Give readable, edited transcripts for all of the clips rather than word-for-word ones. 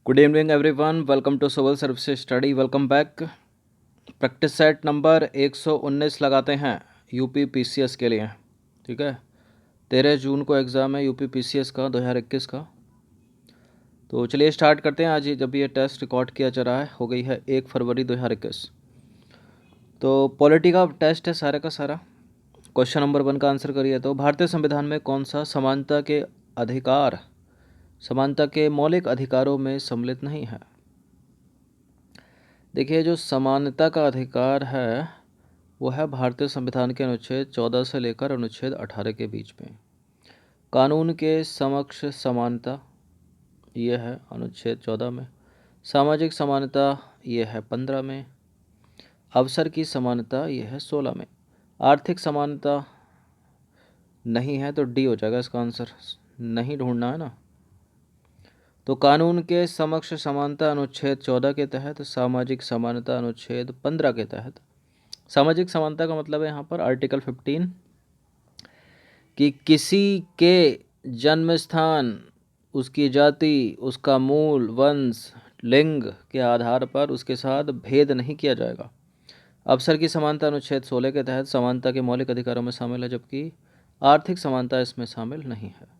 Good evening everyone, welcome to civil services study. Welcome back. Practice set number 119 लगाते हैं UP PCS के लिए। ठीक है, 13 जून को एग्ज़ाम है यूपी पीसीएस का 2021 का। तो चलिए स्टार्ट करते हैं। आज जब ये टेस्ट रिकॉर्ड किया जा रहा है हो गई है 1 फरवरी 2021। तो पॉलिटी का टेस्ट है सारा का सारा। क्वेश्चन नंबर 1 का आंसर करिए। तो भारतीय संविधान में कौन सा समानता के मौलिक अधिकारों में सम्मिलित नहीं है? देखिए, जो समानता का अधिकार है वो है भारतीय संविधान के अनुच्छेद 14 से लेकर अनुच्छेद 18 के बीच में। कानून के समक्ष समानता ये है अनुच्छेद 14 में। सामाजिक समानता ये है 15 में। अवसर की समानता ये है 16 में। आर्थिक समानता नहीं है तो डी हो जाएगा इसका आंसर। नहीं ढूंढना है ना। तो कानून के समक्ष समानता अनुच्छेद 14 के तहत, सामाजिक समानता अनुच्छेद 15 के तहत। सामाजिक समानता का मतलब है यहाँ पर आर्टिकल 15 कि किसी के जन्म स्थान, उसकी जाति, उसका मूल, वंश, लिंग के आधार पर उसके साथ भेद नहीं किया जाएगा। अवसर की समानता अनुच्छेद 16 के तहत समानता के मौलिक अधिकारों में शामिल है, जबकि आर्थिक समानता इसमें शामिल नहीं है।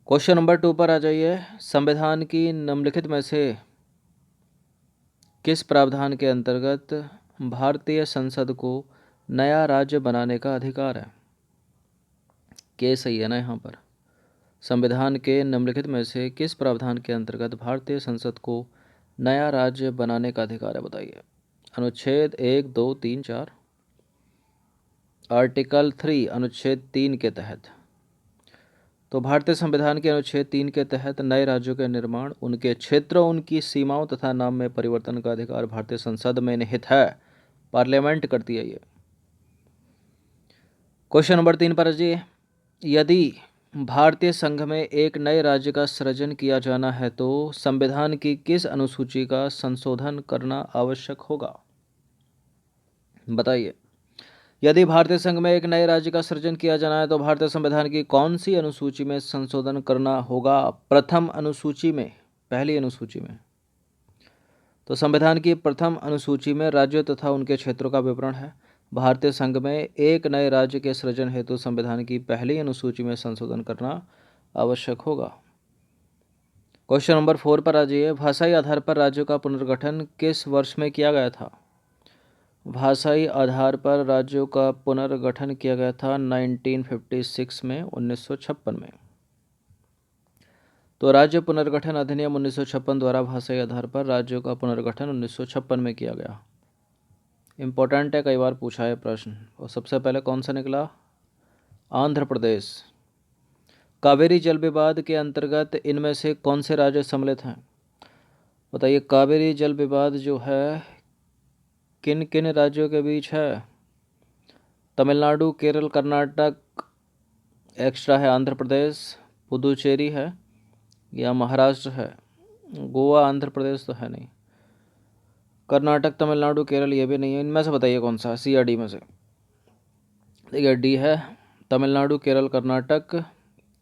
क्वेश्चन नंबर 2 पर आ जाइए। संविधान की निम्नलिखित में से किस प्रावधान के अंतर्गत भारतीय संसद को नया राज्य बनाने का अधिकार है? के सही है ना यहाँ पर। संविधान के निम्नलिखित में से किस प्रावधान के अंतर्गत भारतीय संसद को नया राज्य बनाने का अधिकार है? बताइए। अनुच्छेद 1, 2, 3, 4। आर्टिकल 3 अनुच्छेद 3 के तहत। तो भारतीय संविधान के अनुच्छेद 3 के तहत नए राज्यों के निर्माण, उनके क्षेत्रों, उनकी सीमाओं तथा नाम में परिवर्तन का अधिकार भारतीय संसद में निहित है। पार्लियामेंट करती है ये। क्वेश्चन नंबर 3 पर जी, यदि भारतीय संघ में एक नए राज्य का सृजन किया जाना है तो संविधान की किस अनुसूची का संशोधन करना आवश्यक होगा? बताइए। यदि भारतीय संघ में एक नए राज्य का सृजन किया जाना है तो भारतीय संविधान की कौन सी अनुसूची में संशोधन करना होगा? प्रथम अनुसूची में, पहली अनुसूची में। तो संविधान की प्रथम अनुसूची में राज्यों तथा उनके क्षेत्रों का विवरण है। भारतीय संघ में एक नए राज्य के सृजन हेतु संविधान की पहली अनुसूची में संशोधन करना आवश्यक होगा। क्वेश्चन नंबर 4 पर आ जाइए। भाषाई आधार पर राज्यों का पुनर्गठन किस वर्ष में किया गया था? भाषाई आधार पर राज्यों का पुनर्गठन किया गया था 1956 में, 1956 में। तो राज्य पुनर्गठन अधिनियम 1956 द्वारा भाषाई आधार पर राज्यों का पुनर्गठन 1956 में किया गया। इम्पोर्टेंट है, कई बार पूछा है प्रश्न। और सबसे पहले कौन सा निकला? आंध्र प्रदेश। कावेरी जल विवाद के अंतर्गत इनमें से कौन से राज्य सम्मिलित हैं? बताइए। कावेरी जल विवाद जो है किन किन राज्यों के बीच है? तमिलनाडु, केरल, कर्नाटक, एक्स्ट्रा है आंध्र प्रदेश, पुदुचेरी है या महाराष्ट्र है। गोवा आंध्र प्रदेश तो है नहीं। कर्नाटक, तमिलनाडु, केरल ये भी नहीं है। इनमें से बताइए कौन सा, सी या डी में से। देखिए, डी है तमिलनाडु, केरल, कर्नाटक।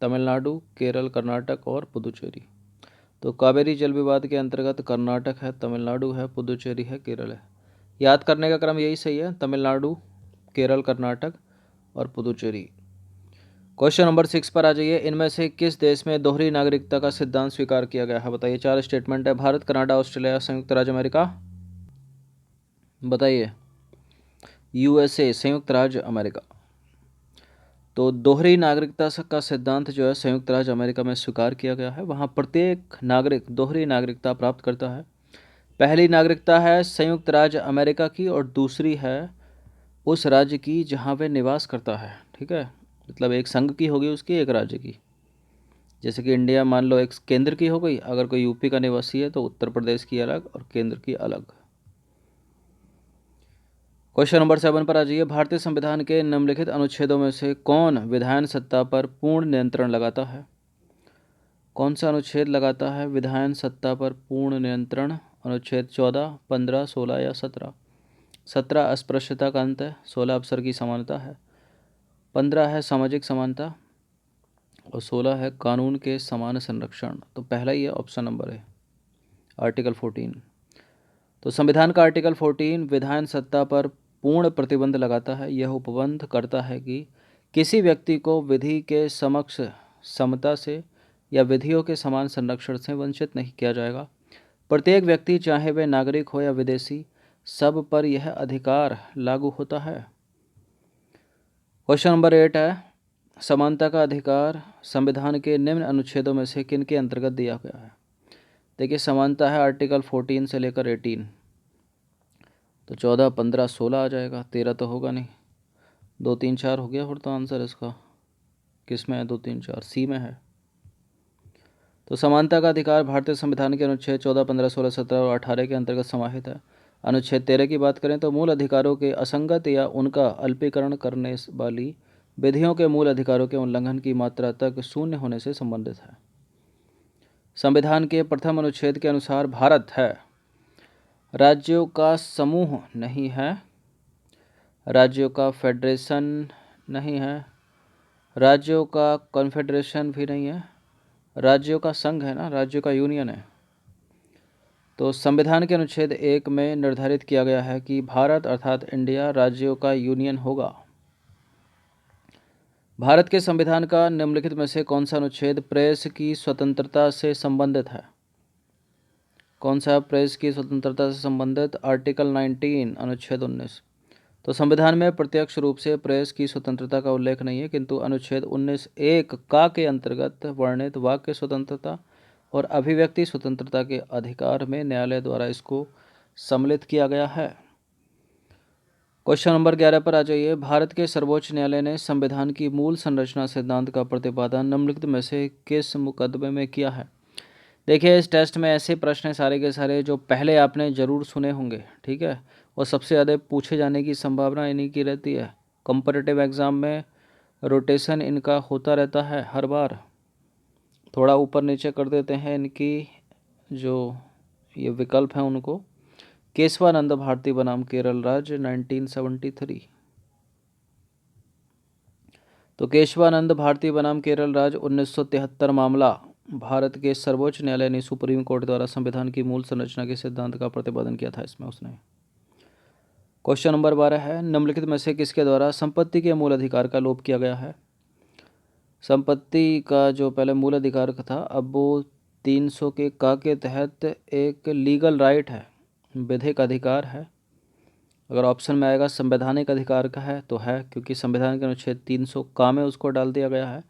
तमिलनाडु, केरल, कर्नाटक और पुदुचेरी। तो कावेरी जल विवाद के अंतर्गत कर्नाटक है, तमिलनाडु है, पुदुचेरी है, केरल है। याद करने का क्रम यही सही है, तमिलनाडु, केरल, कर्नाटक और पुदुचेरी। क्वेश्चन नंबर 6 पर आ जाइए। इनमें से किस देश में दोहरी नागरिकता का सिद्धांत स्वीकार किया गया है? बताइए। 4 स्टेटमेंट है। भारत, कनाडा, ऑस्ट्रेलिया, संयुक्त राज्य अमेरिका। बताइए। यूएसए, संयुक्त राज्य अमेरिका। तो दोहरी नागरिकता का सिद्धांत जो है संयुक्त राज्य अमेरिका में स्वीकार किया गया है। वहाँ प्रत्येक नागरिक दोहरी नागरिकता प्राप्त करता है। पहली नागरिकता है संयुक्त राज्य अमेरिका की और दूसरी है उस राज्य की जहाँ वे निवास करता है। ठीक है, मतलब एक संघ की होगी उसकी, एक राज्य की। जैसे कि इंडिया मान लो एक केंद्र की हो गई, अगर कोई यूपी का निवासी है तो उत्तर प्रदेश की अलग और केंद्र की अलग। क्वेश्चन नंबर 7 पर आ जाइए। भारतीय संविधान के निम्नलिखित अनुच्छेदों में से कौन विधायन सत्ता पर पूर्ण नियंत्रण लगाता है? कौन सा अनुच्छेद लगाता है विधायन सत्ता पर पूर्ण नियंत्रण? अनुच्छेद 14, 15, 16 या 17। 17 अस्पृश्यता का अंत है, 16 अवसर की समानता है, 15 है सामाजिक समानता और 16 है कानून के समान संरक्षण। तो पहला ही है, ऑप्शन नंबर है आर्टिकल 14। तो संविधान का आर्टिकल 14 विधान सत्ता पर पूर्ण प्रतिबंध लगाता है। यह उपबंध करता है कि किसी व्यक्ति को विधि के समक्ष समता से या विधियों के समान संरक्षण से वंचित नहीं किया जाएगा। प्रत्येक व्यक्ति, चाहे वे नागरिक हो या विदेशी, सब पर यह अधिकार लागू होता है। क्वेश्चन नंबर 8 है, समानता का अधिकार संविधान के निम्न अनुच्छेदों में से किन के अंतर्गत दिया गया है। देखिए, समानता है आर्टिकल 14 से लेकर 18। तो 14, 15, 16 आ जाएगा, 13 तो होगा नहीं। 2, 3, 4 हो गया फिर तो आंसर इसका। किस में है 2, 3, 4? सी में है। तो समानता का अधिकार भारतीय संविधान के अनुच्छेद 14, 15, 16, 17 और 18 के अंतर्गत समाहित है। अनुच्छेद 13 की बात करें तो मूल अधिकारों के असंगत या उनका अल्पीकरण करने वाली विधियों के मूल अधिकारों के उल्लंघन की मात्रा तक शून्य होने से संबंधित है। संविधान के प्रथम अनुच्छेद के अनुसार भारत है राज्यों का समूह नहीं है, राज्यों का फेडरेशन नहीं है, राज्यों का कॉन्फेडरेशन भी नहीं है, राज्यों का संघ है ना, राज्यों का यूनियन है। तो संविधान के अनुच्छेद 1 में निर्धारित किया गया है कि भारत अर्थात इंडिया राज्यों का यूनियन होगा। भारत के संविधान का निम्नलिखित में से कौन सा अनुच्छेद प्रेस की स्वतंत्रता से संबंधित है। कौन सा प्रेस की स्वतंत्रता से संबंधित? आर्टिकल 19 अनुच्छेद 19। तो संविधान में प्रत्यक्ष रूप से प्रेस की स्वतंत्रता का उल्लेख नहीं है, किंतु अनुच्छेद 19(1) का के अंतर्गत वर्णित वाक्य स्वतंत्रता और अभिव्यक्ति स्वतंत्रता के अधिकार में न्यायालय द्वारा इसको सम्मिलित किया गया है। क्वेश्चन नंबर 11 पर आ जाइए। भारत के सर्वोच्च न्यायालय ने संविधान की मूल संरचना सिद्धांत का प्रतिपादन निम्नलिखित में से किस मुकदमे में किया है। देखिए, इस टेस्ट में ऐसे प्रश्न हैं सारे के सारे जो पहले आपने ज़रूर सुने होंगे, ठीक है, और सबसे ज़्यादा पूछे जाने की संभावना इन्हीं की रहती है। कंपैरेटिव एग्ज़ाम में रोटेशन इनका होता रहता है हर बार। थोड़ा ऊपर नीचे कर देते हैं इनकी जो ये विकल्प हैं उनको। केशवानंद भारती बनाम केरल राज्य 1973। तो केशवानंद भारती बनाम केरल राज्य 1973 मामला भारत के सर्वोच्च न्यायालय ने सुप्रीम कोर्ट द्वारा संविधान की मूल संरचना के सिद्धांत का प्रतिपादन किया था इसमें उसने। क्वेश्चन नंबर 12 है, निम्नलिखित में से किसके द्वारा संपत्ति के मूल अधिकार का लोप किया गया है। संपत्ति का जो पहले मूल अधिकार था, अब वो 300 के का के तहत एक लीगल राइट है, विधिक अधिकार है। अगर ऑप्शन में आएगा संवैधानिक अधिकार का है तो है, क्योंकि संविधान के अनुच्छेद 300 का में उसको डाल दिया गया है,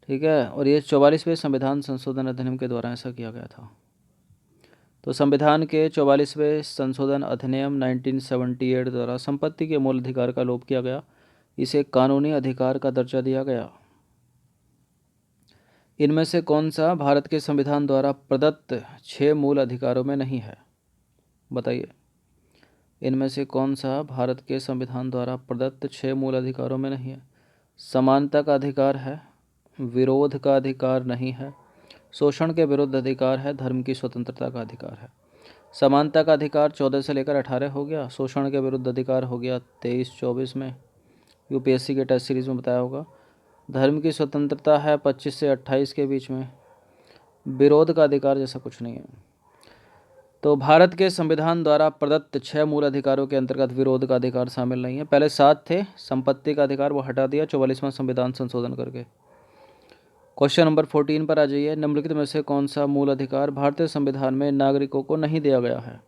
ठीक है। और ये 44वें संविधान संशोधन अधिनियम के द्वारा ऐसा किया गया था। तो संविधान के 44वें संशोधन अधिनियम 1978 द्वारा संपत्ति के मूल अधिकार का लोप किया गया, इसे कानूनी अधिकार का दर्जा दिया गया। इनमें से कौन सा भारत के संविधान द्वारा प्रदत्त 6 मूल अधिकारों में नहीं है, बताइए। इनमें से कौन सा भारत के संविधान द्वारा प्रदत्त 6 मूल अधिकारों में नहीं है। समानता का अधिकार है, विरोध का अधिकार नहीं है, शोषण के विरुद्ध अधिकार है, धर्म की स्वतंत्रता का अधिकार है। समानता का अधिकार 14 से लेकर 18 हो गया, शोषण के विरुद्ध अधिकार हो गया 23-24 में, यूपीएससी के टेस्ट सीरीज में बताया होगा। धर्म की स्वतंत्रता है 25 से 28 के बीच में, विरोध का अधिकार जैसा कुछ नहीं है। तो भारत के संविधान द्वारा प्रदत्त 6 मूल अधिकारों के अंतर्गत विरोध का अधिकार शामिल नहीं है। पहले 7 थे, संपत्ति का अधिकार वो हटा दिया 44वां संविधान संशोधन करके। क्वेश्चन नंबर 14 पर आ जाइए। निम्नलिखित में से कौन सा मूल अधिकार भारतीय संविधान में नागरिकों को नहीं दिया गया है।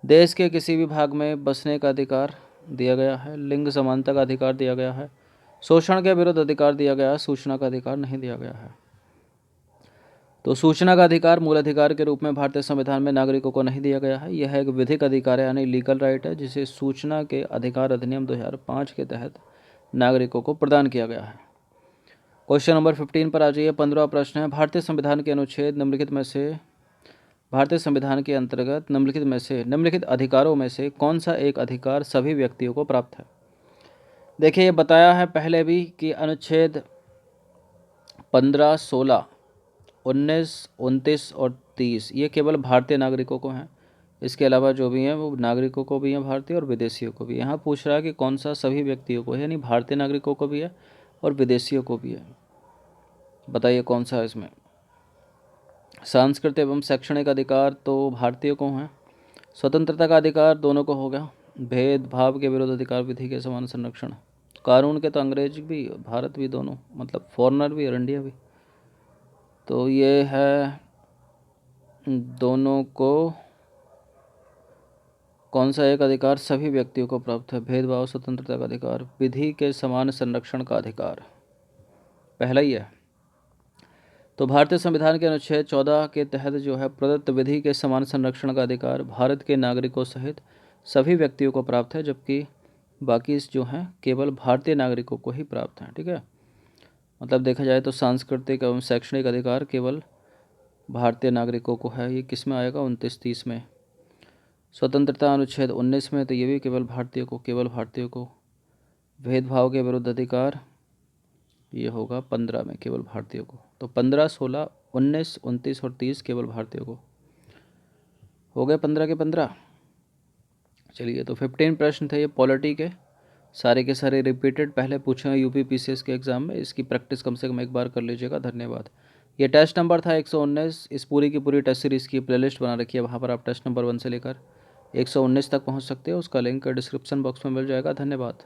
देश के किसी भी भाग में बसने का अधिकार दिया गया है, लिंग समानता का अधिकार दिया गया है, शोषण के विरुद्ध अधिकार दिया गया है, सूचना का अधिकार नहीं दिया गया है। तो सूचना का अधिकार मूल अधिकार के रूप में भारतीय संविधान में नागरिकों को नहीं दिया गया है। यह एक विधिक अधिकार है, यानी लीगल राइट है, जिसे सूचना के अधिकार अधिनियम 2005 के तहत नागरिकों को प्रदान किया गया है। क्वेश्चन नंबर 15 पर आ जाइए। 15वां प्रश्न है, भारतीय संविधान के अनुच्छेद निम्नलिखित में से भारतीय संविधान के अंतर्गत निम्नलिखित अधिकारों में से कौन सा एक अधिकार सभी व्यक्तियों को प्राप्त है। देखिए, ये बताया है पहले भी कि अनुच्छेद 15, 16, 19, 29 और 30 ये केवल भारतीय नागरिकों को हैं। इसके अलावा जो भी हैं वो नागरिकों को भी हैं, भारतीय और विदेशियों को भी। यहाँ पूछ रहा है कि कौन सा सभी व्यक्तियों को है, यानी भारतीय नागरिकों को भी है और विदेशियों को भी है। बताइए कौन सा है इसमें। सांस्कृतिक एवं शैक्षणिक अधिकार तो भारतीय को हैं। स्वतंत्रता का अधिकार दोनों को हो गया। भेदभाव के विरुद्ध अधिकार, विधि के समान संरक्षण। कानून के तो अंग्रेज भी भारत भी दोनों, मतलब फॉरेनर भी और इंडिया भी। तो ये है दोनों को कौन सा एक अधिकार सभी व्यक्तियों को प्राप्त है। भेदभाव, स्वतंत्रता का अधिकार, विधि के समान संरक्षण का अधिकार, पहला ही है। तो भारतीय संविधान के अनुच्छेद 14 के तहत जो है प्रदत्त विधि के समान संरक्षण का अधिकार भारत के नागरिकों सहित सभी व्यक्तियों को प्राप्त है, जबकि बाकी जो हैं केवल भारतीय नागरिकों को ही प्राप्त हैं। ठीक है, मतलब देखा जाए तो सांस्कृतिक एवं शैक्षणिक अधिकार केवल भारतीय नागरिकों को है। ये किस में आएगा, 29-30 में। स्वतंत्रता अनुच्छेद 19 में, तो ये भी केवल भारतीय को, केवल भारतीय को। भेदभाव के विरुद्ध अधिकार ये होगा 15 में, केवल भारतीय को। तो 15, 16, 19, 29 और 30 केवल भारतीय को हो गए, 15 के 15। चलिए, तो 15 प्रश्न थे ये पॉलिटी के, सारे के सारे रिपीटेड पहले पूछे हैं यूपी पीसीएस के एग्ज़ाम में। इसकी प्रैक्टिस कम से कम एक बार कर लीजिएगा। धन्यवाद। ये टेस्ट नंबर था 119। इस पूरी की पूरी टेस्ट सीरीज़ की प्लेलिस्ट बना रखी है, वहाँ पर आप टेस्ट नंबर 1 से लेकर 119 तक पहुँच सकते हो। उसका लिंक डिस्क्रिप्शन बॉक्स में मिल जाएगा। धन्यवाद।